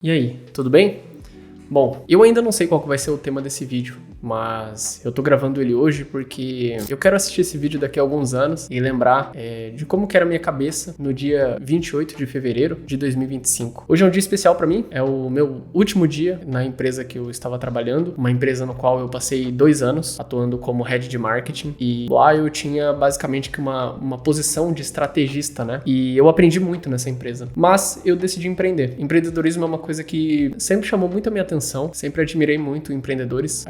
E aí, tudo bem? Bom, eu ainda não sei qual que vai ser o tema desse vídeo, mas eu tô gravando ele hoje porque eu quero assistir esse vídeo daqui a alguns anos e lembrar de como que era a minha cabeça no dia 28 de fevereiro de 2025. Hoje é um dia especial pra mim, é o meu último dia na empresa que eu estava trabalhando, uma empresa no qual eu passei 2 anos atuando como head de marketing, e lá eu tinha basicamente que uma posição de estrategista, né? E eu aprendi muito nessa empresa, mas eu decidi empreender. Empreendedorismo é uma coisa que sempre chamou muito a minha atenção, sempre admirei muito empreendedores,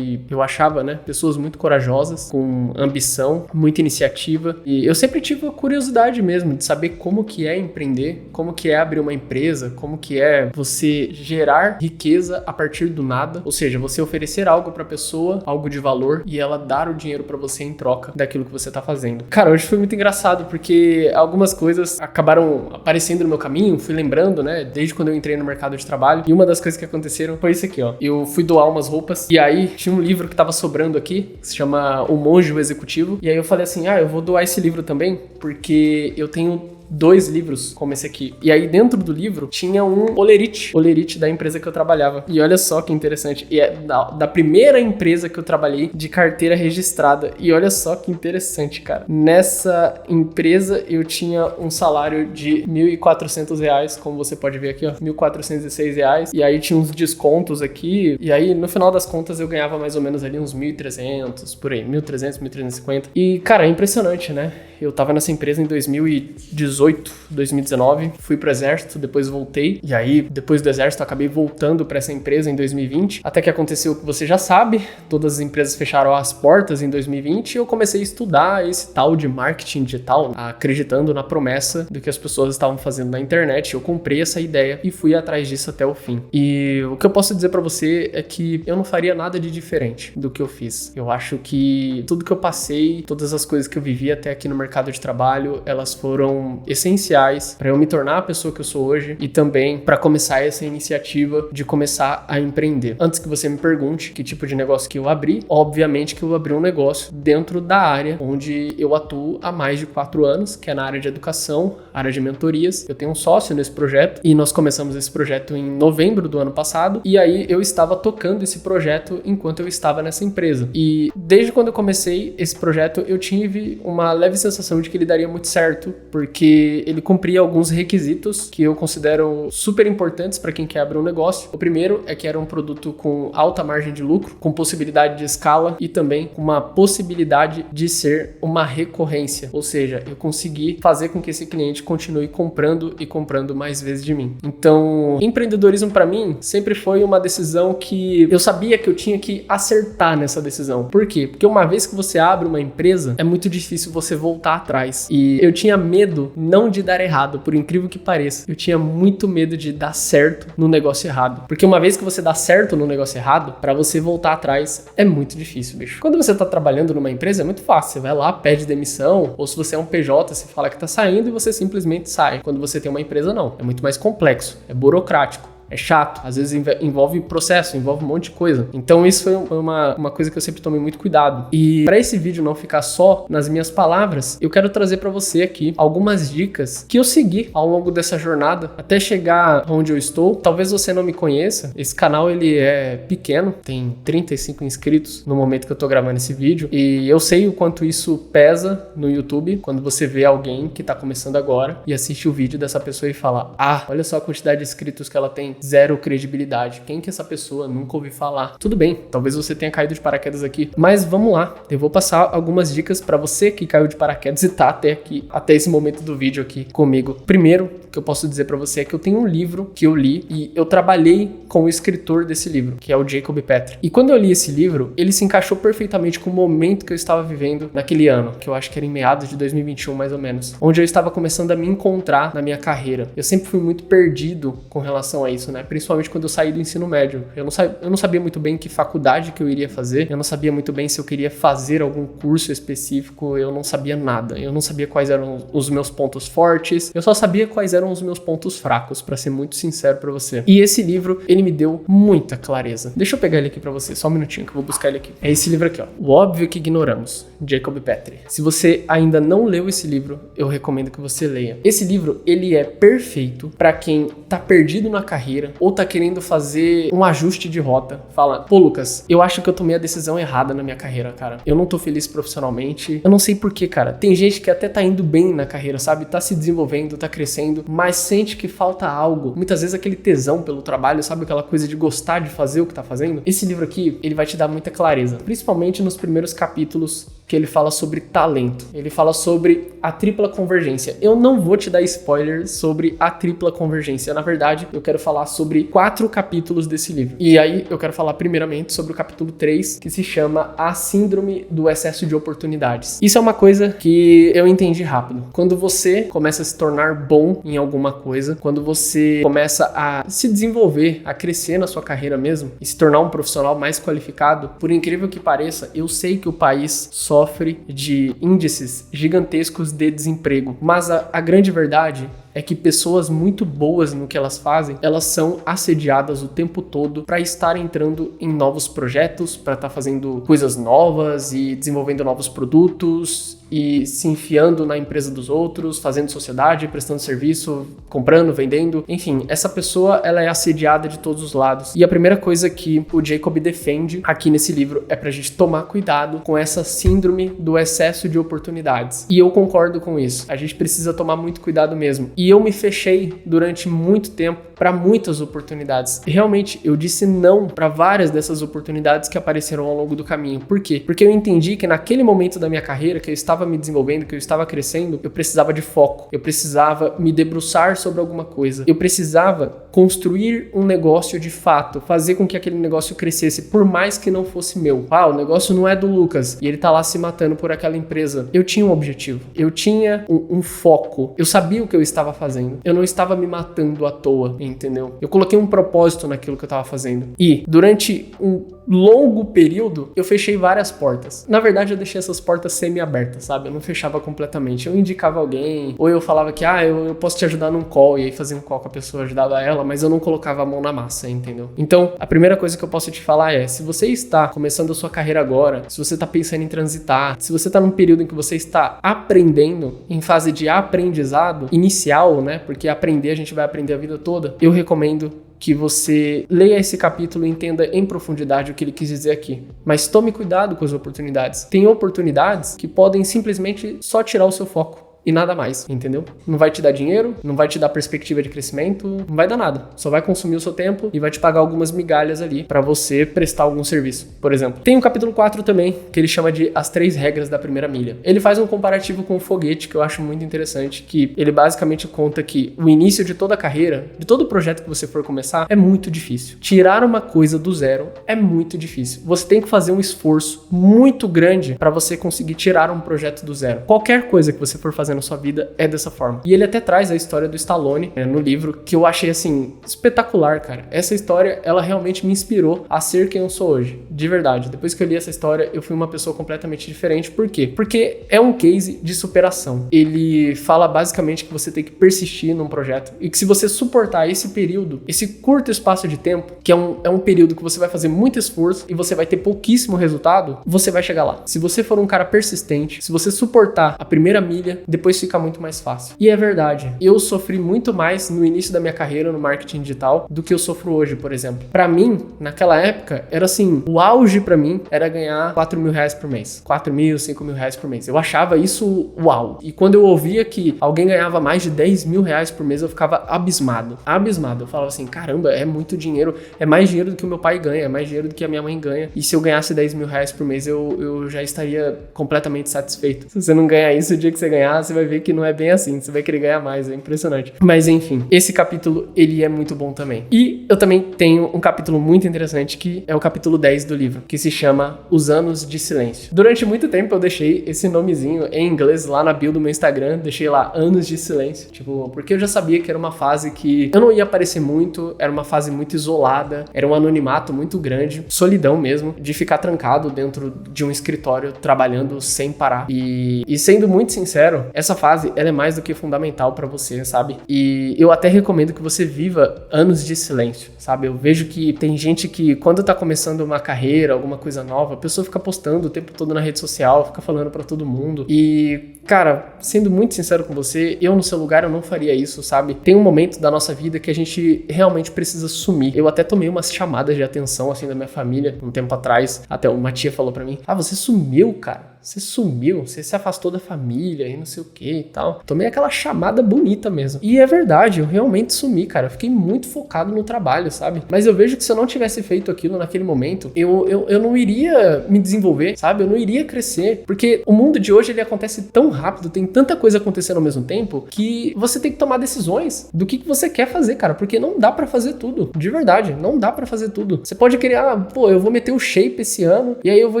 eu achava, né, pessoas muito corajosas, com ambição, muita iniciativa, e eu sempre tive a curiosidade mesmo de saber como que é empreender, como que é abrir uma empresa, como que é você gerar riqueza a partir do nada, ou seja, você oferecer algo pra pessoa, algo de valor, e ela dar o dinheiro pra você em troca daquilo que você tá fazendo. Cara, hoje foi muito engraçado, porque algumas coisas acabaram aparecendo no meu caminho, fui lembrando, né, desde quando eu entrei no mercado de trabalho, e uma das coisas que aconteceram foi isso aqui, ó. Eu fui doar umas roupas, e aí tinha um livro que tava sobrando aqui, que se chama O Monge e o Executivo, e aí eu falei assim, eu vou doar esse livro também, porque eu tenho 2 livros como esse aqui. E aí dentro do livro tinha um olerite da empresa que eu trabalhava. E olha só que interessante. E é da primeira empresa que eu trabalhei de carteira registrada. E olha só que interessante, cara. Nessa empresa eu tinha um salário de R$1.400, como você pode ver aqui, ó. R$1.406. E aí tinha uns descontos aqui. E aí no final das contas eu ganhava mais ou menos ali uns 1.300, por aí. 1.300, 1.350. E cara, é impressionante, né? Eu tava nessa empresa em 2019, fui pro exército, depois voltei, e aí depois do exército eu acabei voltando pra essa empresa em 2020, até que aconteceu o que você já sabe, todas as empresas fecharam as portas em 2020 e eu comecei a estudar esse tal de marketing digital, acreditando na promessa do que as pessoas estavam fazendo na internet. Eu comprei essa ideia e fui atrás disso até o fim. E o que eu posso dizer pra você é que eu não faria nada de diferente do que eu fiz. Eu acho que tudo que eu passei, todas as coisas que eu vivi até aqui no mercado de trabalho, elas foram essenciais para eu me tornar a pessoa que eu sou hoje e também para começar essa iniciativa de começar a empreender. Antes que você me pergunte que tipo de negócio que eu abri, obviamente que eu abri um negócio dentro da área onde eu atuo há mais de 4 anos, que é na área de educação, área de mentorias. Eu tenho um sócio nesse projeto e nós começamos esse projeto em novembro do ano passado, e aí eu estava tocando esse projeto enquanto eu estava nessa empresa. E desde quando eu comecei esse projeto, eu tive uma leve sensação de que ele daria muito certo, porque ele cumpria alguns requisitos que eu considero super importantes para quem quer abrir um negócio. O primeiro é que era um produto com alta margem de lucro, com possibilidade de escala e também com uma possibilidade de ser uma recorrência, ou seja, eu consegui fazer com que esse cliente continue comprando e comprando mais vezes de mim. Então, empreendedorismo para mim sempre foi uma decisão que eu sabia que eu tinha que acertar nessa decisão. Por quê? Porque uma vez que você abre uma empresa, é muito difícil você voltar atrás. E eu tinha medo não de dar errado, por incrível que pareça. Eu tinha muito medo de dar certo no negócio errado. Porque uma vez que você dá certo no negócio errado, pra você voltar atrás é muito difícil, bicho. Quando você tá trabalhando numa empresa é muito fácil. Você vai lá, pede demissão, ou se você é um PJ, você fala que tá saindo e você simplesmente sai. Quando você tem uma empresa, não. É muito mais complexo, é burocrático. É chato, às vezes envolve processo, envolve um monte de coisa. Então isso foi uma coisa que eu sempre tomei muito cuidado. E para esse vídeo não ficar só nas minhas palavras, eu quero trazer para você aqui algumas dicas que eu segui ao longo dessa jornada até chegar onde eu estou. Talvez você não me conheça, esse canal ele é pequeno, tem 35 inscritos no momento que eu tô gravando esse vídeo, e eu sei o quanto isso pesa no YouTube quando você vê alguém que tá começando agora e assiste o vídeo dessa pessoa e fala: olha só a quantidade de inscritos que ela tem, zero credibilidade. Quem que é essa pessoa? Nunca ouvi falar. Tudo bem, talvez você tenha caído de paraquedas aqui, mas vamos lá. Eu vou passar algumas dicas para você que caiu de paraquedas e tá até esse momento do vídeo aqui comigo. Primeiro, que eu posso dizer para você é que eu tenho um livro que eu li e eu trabalhei com o escritor desse livro, que é o Jacob Petrie. E quando eu li esse livro, ele se encaixou perfeitamente com o momento que eu estava vivendo naquele ano, que eu acho que era em meados de 2021 mais ou menos, onde eu estava começando a me encontrar na minha carreira. Eu sempre fui muito perdido com relação a isso, né? Principalmente quando eu saí do ensino médio. Eu não sabia muito bem que faculdade que eu iria fazer, eu não sabia muito bem se eu queria fazer algum curso específico, eu não sabia nada. Eu não sabia quais eram os meus pontos fortes, eu só sabia quais eram os meus pontos fracos, pra ser muito sincero pra você. E esse livro, ele me deu muita clareza. Deixa eu pegar ele aqui pra você, só um minutinho que eu vou buscar ele aqui. É esse livro aqui, ó. O Óbvio que Ignoramos, Jacob Petrie. Se você ainda não leu esse livro, eu recomendo que você leia. Esse livro, ele é perfeito pra quem tá perdido na carreira, carreira ou tá querendo fazer um ajuste de rota. Fala, pô, Lucas, eu acho que eu tomei a decisão errada na minha carreira, cara. Eu não tô feliz profissionalmente. Eu não sei porquê, cara. Tem gente que até tá indo bem na carreira, sabe? Tá se desenvolvendo, tá crescendo, mas sente que falta algo. Muitas vezes aquele tesão pelo trabalho, sabe? Aquela coisa de gostar de fazer o que tá fazendo. Esse livro aqui, ele vai te dar muita clareza, principalmente nos primeiros capítulos que ele fala sobre talento. Ele fala sobre a tripla convergência. Eu não vou te dar spoilers sobre a tripla convergência. Na verdade, eu quero falar sobre 4 capítulos desse livro. E aí, eu quero falar primeiramente sobre o capítulo 3, que se chama A Síndrome do Excesso de Oportunidades. Isso é uma coisa que eu entendi rápido. Quando você começa a se tornar bom em alguma coisa, quando você começa a se desenvolver, a crescer na sua carreira mesmo, e se tornar um profissional mais qualificado, por incrível que pareça, eu sei que o país sofre de índices gigantescos de desemprego, mas a grande verdade é que pessoas muito boas no que elas fazem, elas são assediadas o tempo todo para estar entrando em novos projetos, para estar fazendo coisas novas e desenvolvendo novos produtos e se enfiando na empresa dos outros, fazendo sociedade, prestando serviço, comprando, vendendo. Enfim, essa pessoa, ela é assediada de todos os lados. E a primeira coisa que o Jacob defende aqui nesse livro é pra gente tomar cuidado com essa síndrome do excesso de oportunidades. E eu concordo com isso. A gente precisa tomar muito cuidado mesmo. E eu me fechei durante muito tempo para muitas oportunidades. E realmente, eu disse não para várias dessas oportunidades que apareceram ao longo do caminho. Por quê? Porque eu entendi que naquele momento da minha carreira, que eu estava me desenvolvendo, que eu estava crescendo, eu precisava de foco. Eu precisava me debruçar sobre alguma coisa. Eu precisava construir um negócio de fato, fazer com que aquele negócio crescesse, por mais que não fosse meu. Ah, o negócio não é do Lucas e ele tá lá se matando por aquela empresa. Eu tinha um objetivo. Eu tinha um foco. Eu sabia o que eu estava fazendo. Eu não estava me matando à toa, entendeu? Eu coloquei um propósito naquilo que eu estava fazendo. E durante um longo período, eu fechei várias portas. Na verdade, eu deixei essas portas semi-abertas, sabe? Eu não fechava completamente. Eu indicava alguém, ou eu falava que, eu posso te ajudar num call, e aí fazia um call com a pessoa, ajudava ela, mas eu não colocava a mão na massa, entendeu? Então, a primeira coisa que eu posso te falar é, se você está começando a sua carreira agora, se você está pensando em transitar, se você está num período em que você está aprendendo, em fase de aprendizado inicial, né? Porque aprender, a gente vai aprender a vida toda, eu recomendo que você leia esse capítulo e entenda em profundidade o que ele quis dizer aqui. Mas tome cuidado com as oportunidades. Tem oportunidades que podem simplesmente só tirar o seu foco. E nada mais, entendeu? Não vai te dar dinheiro, não vai te dar perspectiva de crescimento, não vai dar nada. Só vai consumir o seu tempo e vai te pagar algumas migalhas ali pra você prestar algum serviço, por exemplo. Tem o capítulo 4 também, que ele chama de As 3 Regras da Primeira Milha. Ele faz um comparativo com o foguete, que eu acho muito interessante, que ele basicamente conta que o início de toda a carreira, de todo projeto que você for começar, é muito difícil. Tirar uma coisa do zero é muito difícil. Você tem que fazer um esforço muito grande pra você conseguir tirar um projeto do zero. Qualquer coisa que você for fazer na sua vida é dessa forma. E ele até traz a história do Stallone, no livro, que eu achei, assim, espetacular, cara. Essa história, ela realmente me inspirou a ser quem eu sou hoje. De verdade. Depois que eu li essa história, eu fui uma pessoa completamente diferente. Por quê? Porque é um case de superação. Ele fala basicamente que você tem que persistir num projeto e que se você suportar esse período, esse curto espaço de tempo, que é um período que você vai fazer muito esforço e você vai ter pouquíssimo resultado, você vai chegar lá. Se você for um cara persistente, se você suportar a primeira milha, depois fica muito mais fácil. E é verdade. Eu sofri muito mais no início da minha carreira no marketing digital do que eu sofro hoje, por exemplo. Pra mim, naquela época, era assim, o auge pra mim era ganhar 4 mil reais por mês. 4 mil, 5 mil reais por mês. Eu achava isso uau. E quando eu ouvia que alguém ganhava mais de 10 mil reais por mês, eu ficava abismado. Abismado. Eu falava assim, caramba, é muito dinheiro. É mais dinheiro do que o meu pai ganha, é mais dinheiro do que a minha mãe ganha. E se eu ganhasse 10 mil reais por mês, eu já estaria completamente satisfeito. Se você não ganhar isso, o dia que você ganhar, você vai ver que não é bem assim, você vai querer ganhar mais, é impressionante. Mas enfim, esse capítulo, ele é muito bom também. E eu também tenho um capítulo muito interessante, que é o capítulo 10 do livro, que se chama Os Anos de Silêncio. Durante muito tempo eu deixei esse nomezinho em inglês lá na bio do meu Instagram, deixei lá Anos de Silêncio, tipo, porque eu já sabia que era uma fase que eu não ia aparecer muito, era uma fase muito isolada, era um anonimato muito grande, solidão mesmo, de ficar trancado dentro de um escritório, trabalhando sem parar. E sendo muito sincero, essa essa fase, ela é mais do que fundamental pra você, sabe? E eu até recomendo que você viva anos de silêncio, sabe? Eu vejo que tem gente que, quando tá começando uma carreira, alguma coisa nova, a pessoa fica postando o tempo todo na rede social, fica falando pra todo mundo. E, cara, sendo muito sincero com você, eu no seu lugar eu não faria isso, sabe? Tem um momento da nossa vida que a gente realmente precisa sumir. Eu até tomei umas chamadas de atenção, assim, da minha família um tempo atrás. Até uma tia falou pra mim: ah, você sumiu, cara. Você sumiu, você se afastou da família e não sei o que e tal. Tomei aquela chamada bonita mesmo. E é verdade, eu realmente sumi, cara. Eu fiquei muito focado no trabalho, sabe? Mas eu vejo que se eu não tivesse feito aquilo naquele momento, eu não iria me desenvolver, sabe? Eu não iria crescer. Porque o mundo de hoje, ele acontece tão rápido, tem tanta coisa acontecendo ao mesmo tempo, que você tem que tomar decisões do que você quer fazer, cara. Porque não dá pra fazer tudo. De verdade, não dá pra fazer tudo. Você pode querer, pô, eu vou meter o shape esse ano, e aí eu vou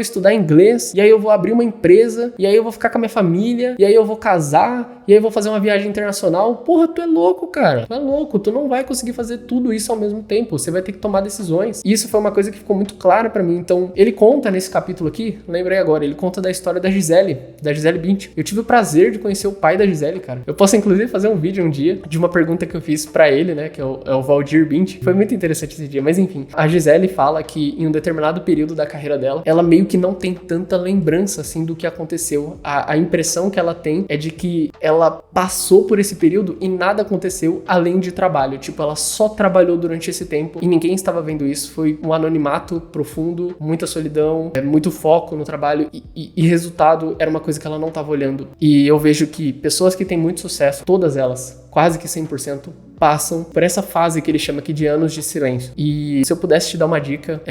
estudar inglês, e aí eu vou abrir uma empresa, e aí eu vou ficar com a minha família, e aí eu vou casar, e aí eu vou fazer uma viagem internacional. Porra, tu é louco, cara. Tu é louco. Tu não vai conseguir fazer tudo isso ao mesmo tempo. Você vai ter que tomar decisões. E isso foi uma coisa que ficou muito clara pra mim. Então, ele conta nesse capítulo aqui, lembrei agora, ele conta da história da Gisele Bündchen. Eu tive o prazer de conhecer o pai da Gisele, cara. Eu posso, inclusive, fazer um vídeo um dia de uma pergunta que eu fiz pra ele, né, que é o Valdir Bündchen. Foi muito interessante esse dia, mas enfim. A Gisele fala que em um determinado período da carreira dela, ela meio que não tem tanta lembrança, assim, do que aconteceu. A impressão que ela tem é de que ela passou por esse período e nada aconteceu além de trabalho. Tipo, ela só trabalhou durante esse tempo e ninguém estava vendo isso. Foi um anonimato profundo, muita solidão, muito foco no trabalho e resultado era uma coisa que ela não estava olhando. E eu vejo que pessoas que têm muito sucesso, todas elas, quase que 100%, passam por essa fase que ele chama aqui de anos de silêncio. E se eu pudesse te dar uma dica,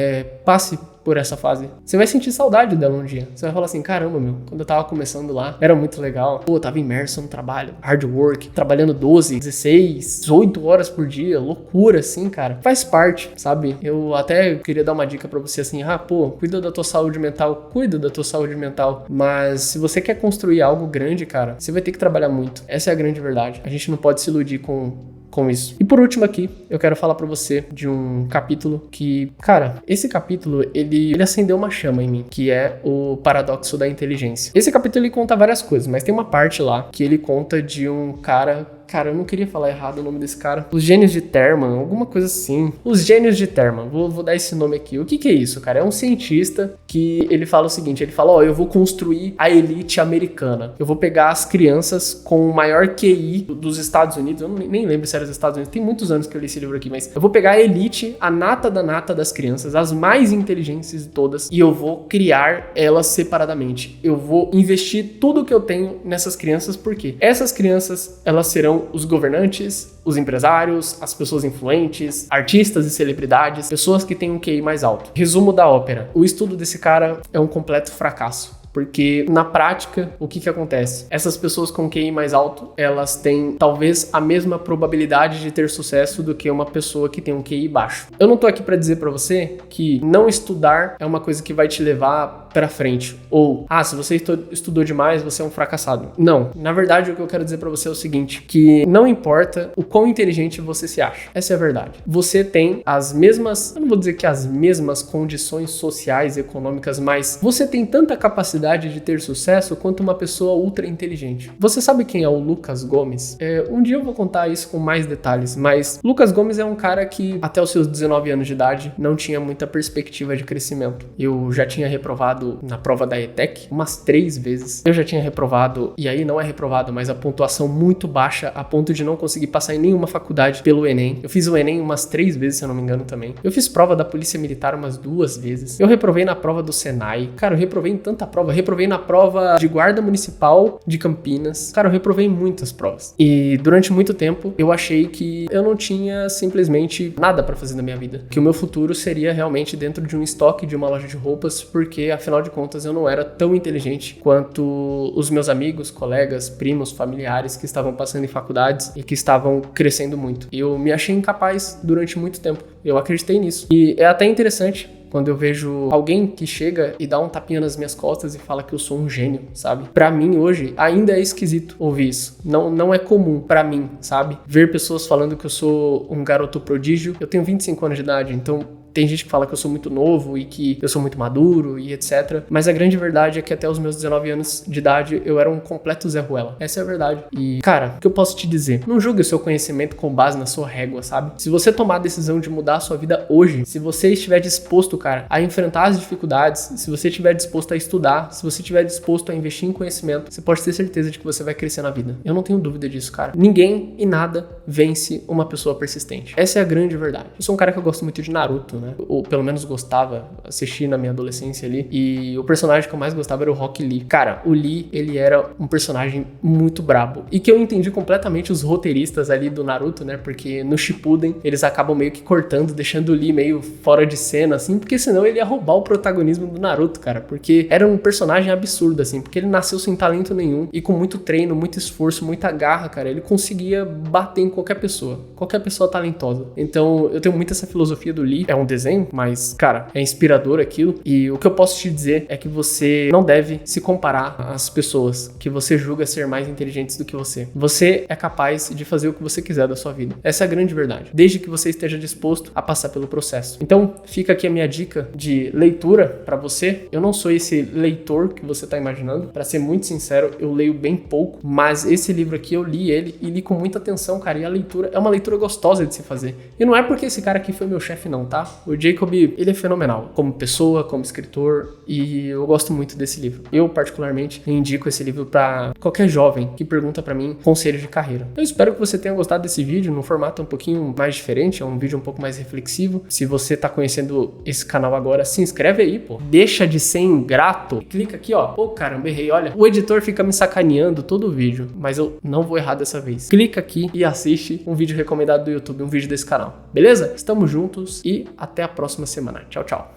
passe por essa fase. Você vai sentir saudade dela um dia. Você vai falar assim: caramba, meu, quando eu tava começando lá, era muito legal. Pô, eu tava imerso no trabalho, hard work, trabalhando 12, 16, 18 horas por dia, loucura, assim, cara. Faz parte, sabe? Eu até queria dar uma dica pra você assim: pô, cuida da tua saúde mental, mas se você quer construir algo grande, cara, você vai ter que trabalhar muito. Essa é a grande verdade. A gente não pode se iludir com isso. E por último aqui, eu quero falar pra você de um capítulo que, cara, esse capítulo, ele acendeu uma chama em mim, que é o paradoxo da inteligência. Esse capítulo, ele conta várias coisas, mas tem uma parte lá que ele conta de um cara, eu não queria falar errado o nome desse cara. Os Gênios de Terman, alguma coisa assim. Os Gênios de Terman, vou dar esse nome aqui. O que é isso, cara? É um cientista que ele fala o seguinte, ele fala, eu vou construir a elite americana. Eu vou pegar as crianças com o maior QI dos Estados Unidos. Eu nem lembro se era dos Estados Unidos. Tem muitos anos que eu li esse livro aqui, mas eu vou pegar a elite, a nata da nata das crianças, as mais inteligentes de todas, e eu vou criar elas separadamente. Eu vou investir tudo que eu tenho nessas crianças, porque essas crianças, elas serão os governantes, os empresários, as pessoas influentes, artistas e celebridades, pessoas que têm um QI mais alto. Resumo da ópera: o estudo desse cara é um completo fracasso. Porque, na prática, o que acontece? Essas pessoas com QI mais alto, elas têm, talvez, a mesma probabilidade de ter sucesso do que uma pessoa que tem um QI baixo. Eu não tô aqui pra dizer pra você que não estudar é uma coisa que vai te levar pra frente. Ou, se você estudou demais, você é um fracassado. Não. Na verdade, o que eu quero dizer pra você é o seguinte, que não importa o quão inteligente você se acha. Essa é a verdade. Você tem as mesmas, eu não vou dizer que as mesmas condições sociais e econômicas, mas você tem tanta capacidade de ter sucesso quanto uma pessoa ultra inteligente. Você sabe quem é o Lucas Gomes? Um dia eu vou contar isso com mais detalhes, mas Lucas Gomes é um cara que até os seus 19 anos de idade não tinha muita perspectiva de crescimento. Eu já tinha reprovado na prova da ETEC umas 3 vezes. Eu já tinha reprovado, e aí não é reprovado, mas a pontuação muito baixa a ponto de não conseguir passar em nenhuma faculdade pelo Enem. Eu fiz o Enem umas 3 vezes, se eu não me engano também. Eu fiz prova da Polícia Militar umas 2 vezes. Eu reprovei na prova do Senai. Cara, eu reprovei em tanta prova. Reprovei na prova de guarda municipal de Campinas. Cara, eu reprovei em muitas provas. E durante muito tempo eu achei que eu não tinha simplesmente nada pra fazer na minha vida. Que o meu futuro seria realmente dentro de um estoque de uma loja de roupas, porque afinal de contas eu não era tão inteligente quanto os meus amigos, colegas, primos, familiares que estavam passando em faculdades e que estavam crescendo muito. Eu me achei incapaz durante muito tempo. Eu acreditei nisso. E é até interessante quando eu vejo alguém que chega e dá um tapinha nas minhas costas e fala que eu sou um gênio, sabe? Pra mim, hoje, ainda é esquisito ouvir isso. Não é comum pra mim, sabe? Ver pessoas falando que eu sou um garoto prodígio. Eu tenho 25 anos de idade, então tem gente que fala que eu sou muito novo e que eu sou muito maduro e etc. Mas a grande verdade é que até os meus 19 anos de idade eu era um completo Zé Ruela. Essa é a verdade. E, cara, o que eu posso te dizer? Não julgue o seu conhecimento com base na sua régua, sabe? Se você tomar a decisão de mudar a sua vida hoje, se você estiver disposto, cara, a enfrentar as dificuldades, se você estiver disposto a estudar, se você estiver disposto a investir em conhecimento, você pode ter certeza de que você vai crescer na vida. Eu não tenho dúvida disso, cara. Ninguém e nada vence uma pessoa persistente. Essa é a grande verdade. Eu sou um cara que eu gosto muito de Naruto, né? Ou pelo menos gostava, assisti na minha adolescência ali. E o personagem que eu mais gostava era o Rock Lee. Cara, o Lee, ele era um personagem muito brabo. E que eu entendi completamente os roteiristas ali do Naruto, né? Porque no Shippuden, eles acabam meio que cortando, deixando o Lee meio fora de cena, assim. Porque senão ele ia roubar o protagonismo do Naruto, cara. Porque era um personagem absurdo, assim. Porque ele nasceu sem talento nenhum. E com muito treino, muito esforço, muita garra, cara. Ele conseguia bater em qualquer pessoa. Qualquer pessoa talentosa. Então, eu tenho muito essa filosofia do Lee. É um desenho, mas, cara, é inspirador aquilo. E o que eu posso te dizer é que você não deve se comparar às pessoas que você julga ser mais inteligentes do que você. Você é capaz de fazer o que você quiser da sua vida. Essa é a grande verdade. Desde que você esteja disposto a passar pelo processo. Então, fica aqui a minha dica de leitura pra você. Eu não sou esse leitor que você tá imaginando. Pra ser muito sincero, eu leio bem pouco, mas esse livro aqui eu li ele e li com muita atenção, cara. E a leitura é uma leitura gostosa de se fazer. E não é porque esse cara aqui foi meu chefe não, tá? O Jacob, ele é fenomenal. Como pessoa, como escritor, e eu gosto muito desse livro. Eu, particularmente, indico esse livro pra qualquer jovem que pergunta pra mim conselhos de carreira. Eu espero que você tenha gostado desse vídeo, num formato um pouquinho mais diferente, é um vídeo um pouco mais reflexivo. Se você tá conhecendo esse canal agora, se inscreve aí, pô. Deixa de ser ingrato. Clica aqui, ó. Ô, caramba, errei. Olha, o editor fica me sacaneando todo o vídeo, mas eu não vou errar dessa vez. Clica aqui e assiste um vídeo recomendado do YouTube, um vídeo desse canal. Beleza? Estamos juntos e até a próxima semana. Tchau, tchau.